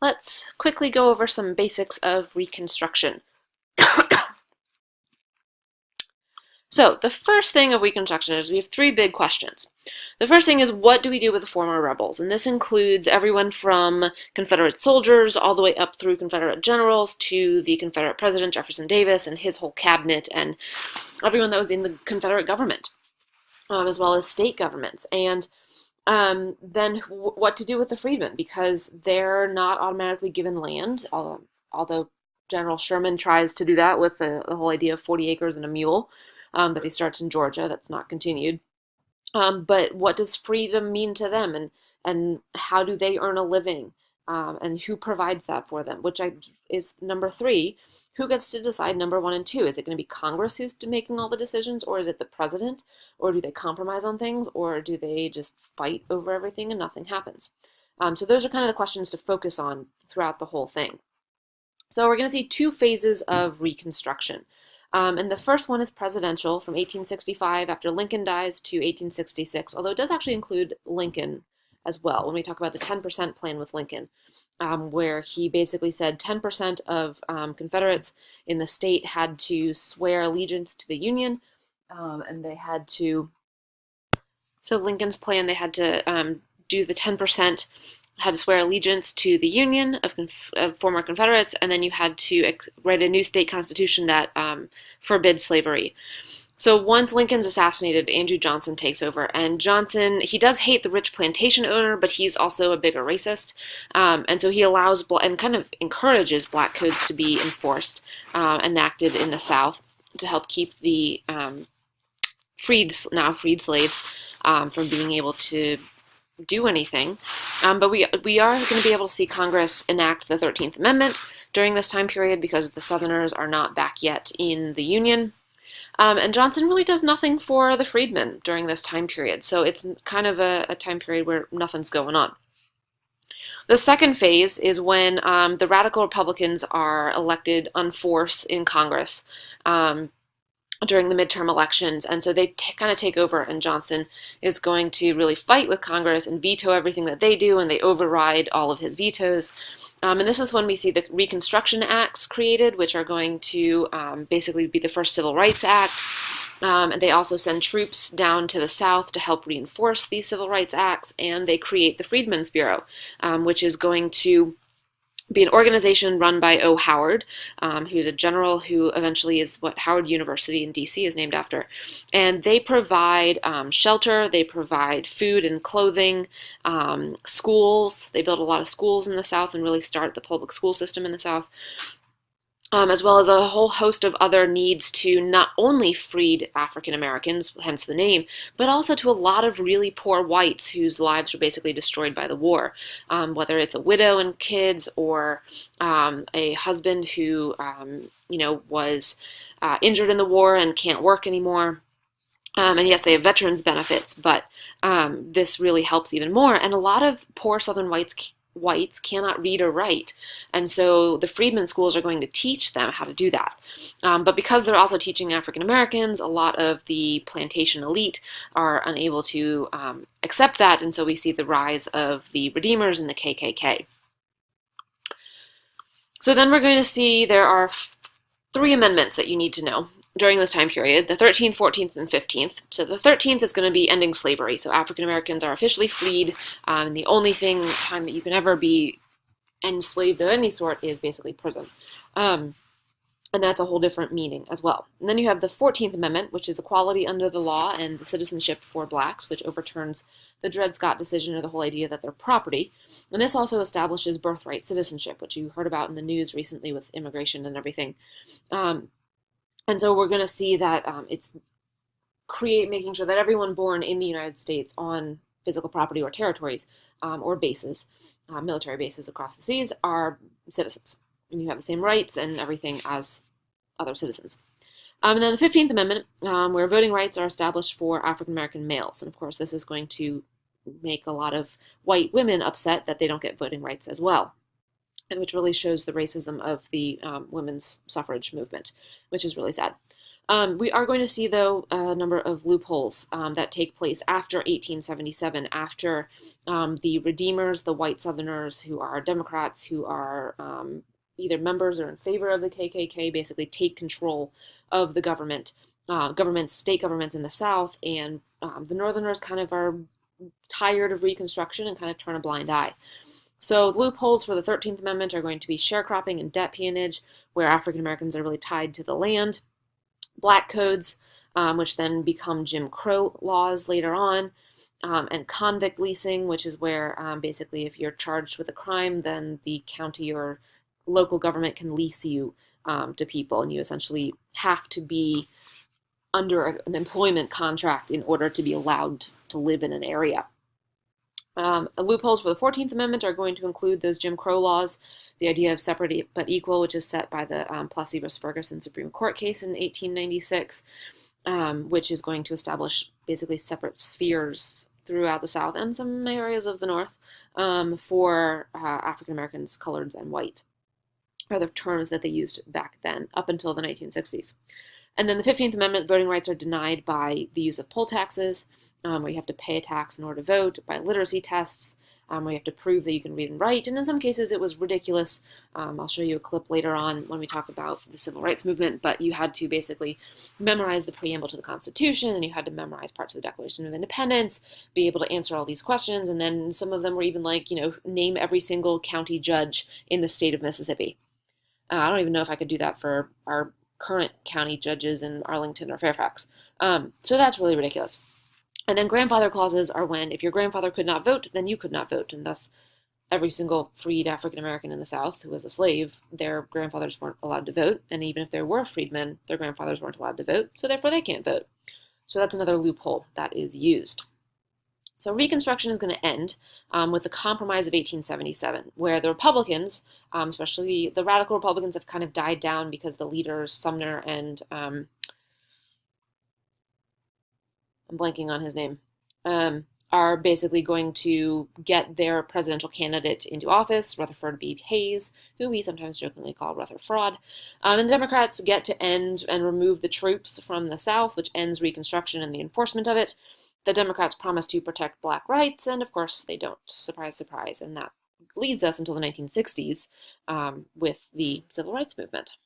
let's quickly go over some basics of Reconstruction. So the first thing of Reconstruction is we have three big questions. The first thing is, what do we do with the former rebels? And this includes everyone from Confederate soldiers all the way up through Confederate generals to the Confederate President Jefferson Davis and his whole cabinet and everyone that was in the Confederate government, as well as state governments. And then what to do with the freedmen, because they're not automatically given land, although General Sherman tries to do that with the whole idea of 40 acres and a mule. That he starts in Georgia. That's not continued. But what does freedom mean to them, and how do they earn a living, and who provides that for them? Is number three. Who gets to decide number one and two? Is it going to be Congress who's making all the decisions, or is it the president? Or do they compromise on things, or do they just fight over everything and nothing happens? So those are kind of the questions to focus on throughout the whole thing. So we're going to see two phases of Reconstruction. And the first one is presidential, from 1865 after Lincoln dies to 1866, although it does actually include Lincoln as well when we talk about the 10% plan with Lincoln, where he basically said 10% of Confederates in the state had to swear allegiance to the Union, and they had to, so Lincoln's plan, they had to do the 10%, had to swear allegiance to the Union of former Confederates, and then you had to write a new state constitution that forbids slavery. So once Lincoln's assassinated, Andrew Johnson takes over, and Johnson, he does hate the rich plantation owner, but he's also a bigger racist, and so he allows and kind of encourages black codes to be enforced, enacted in the South to help keep the now freed slaves from being able to do anything, but we are going to be able to see Congress enact the 13th Amendment during this time period because the Southerners are not back yet in the Union. And Johnson really does nothing for the freedmen during this time period, so it's kind of a time period where nothing's going on. The second phase is when the radical Republicans are elected en force in Congress during the midterm elections, and so they kind of take over, and Johnson is going to really fight with Congress and veto everything that they do, and they override all of his vetoes. And this is when we see the Reconstruction Acts created, which are going to basically be the first Civil Rights Act. And they also send troops down to the South to help reinforce these Civil Rights Acts, and they create the Freedmen's Bureau, which is going to be an organization run by O. Howard, who's a general who eventually is what Howard University in D.C. is named after. And they provide shelter, they provide food and clothing, schools. They build a lot of schools in the South and really start the public school system in the South, as well as a whole host of other needs to not only freed African Americans, hence the name, but also to a lot of really poor whites whose lives were basically destroyed by the war, whether it's a widow and kids or a husband who was injured in the war and can't work anymore. And yes, they have veterans benefits, but this really helps even more. And a lot of poor Southern whites cannot read or write, and so the freedmen schools are going to teach them how to do that. But because they're also teaching African Americans, a lot of the plantation elite are unable to accept that, and so we see the rise of the Redeemers and the KKK. So then we're going to see there are three amendments that you need to know during this time period: the 13th, 14th, and 15th. So the 13th is going to be ending slavery. So African Americans are officially freed, and the only time that you can ever be enslaved of any sort is basically prison. And that's a whole different meaning as well. And then you have the 14th Amendment, which is equality under the law and the citizenship for blacks, which overturns the Dred Scott decision, or the whole idea that they're property. And this also establishes birthright citizenship, which you heard about in the news recently with immigration and everything. And so we're going to see that it's making sure that everyone born in the United States on physical property or territories or bases, military bases across the seas, are citizens. And you have the same rights and everything as other citizens. And then the 15th Amendment, where voting rights are established for African American males. And of course, this is going to make a lot of white women upset that they don't get voting rights as well, which really shows the racism of the women's suffrage movement, which is really sad. We are going to see, though, a number of loopholes that take place after 1877, after the Redeemers, the white Southerners who are Democrats, who are either members or in favor of the KKK, basically take control of the government, state governments in the South, and the Northerners kind of are tired of Reconstruction and kind of turn a blind eye. So loopholes for the 13th Amendment are going to be sharecropping and debt peonage, where African Americans are really tied to the land. Black codes, which then become Jim Crow laws later on, and convict leasing, which is where basically if you're charged with a crime, then the county or local government can lease you to people, and you essentially have to be under an employment contract in order to be allowed to live in an area. Loopholes for the 14th Amendment are going to include those Jim Crow laws, the idea of separate but equal, which is set by the Plessy v. Ferguson Supreme Court case in 1896, which is going to establish basically separate spheres throughout the South and some areas of the North for African Americans, coloreds, and white, are the terms that they used back then up until the 1960s. And then the 15th Amendment, voting rights are denied by the use of poll taxes, where you have to pay a tax in order to vote, by literacy tests, where you have to prove that you can read and write. And in some cases, it was ridiculous. I'll show you a clip later on when we talk about the civil rights movement, but you had to basically memorize the preamble to the Constitution, and you had to memorize parts of the Declaration of Independence, be able to answer all these questions, and then some of them were even like, name every single county judge in the state of Mississippi. I don't even know if I could do that for our current county judges in Arlington or Fairfax. So that's really ridiculous. And then grandfather clauses are when, if your grandfather could not vote, then you could not vote. And thus, every single freed African American in the South who was a slave, their grandfathers weren't allowed to vote. And even if there were freedmen, their grandfathers weren't allowed to vote. So therefore, they can't vote. So that's another loophole that is used. So Reconstruction is going to end with the Compromise of 1877, where the Republicans, especially the radical Republicans, have kind of died down because the leaders, Sumner and I'm blanking on his name, are basically going to get their presidential candidate into office, Rutherford B. Hayes, who we sometimes jokingly call Rutherford. And the Democrats get to end and remove the troops from the South, which ends Reconstruction and the enforcement of it. The Democrats promise to protect black rights, and of course they don't. Surprise, surprise. And that leads us until the 1960s with the civil rights movement.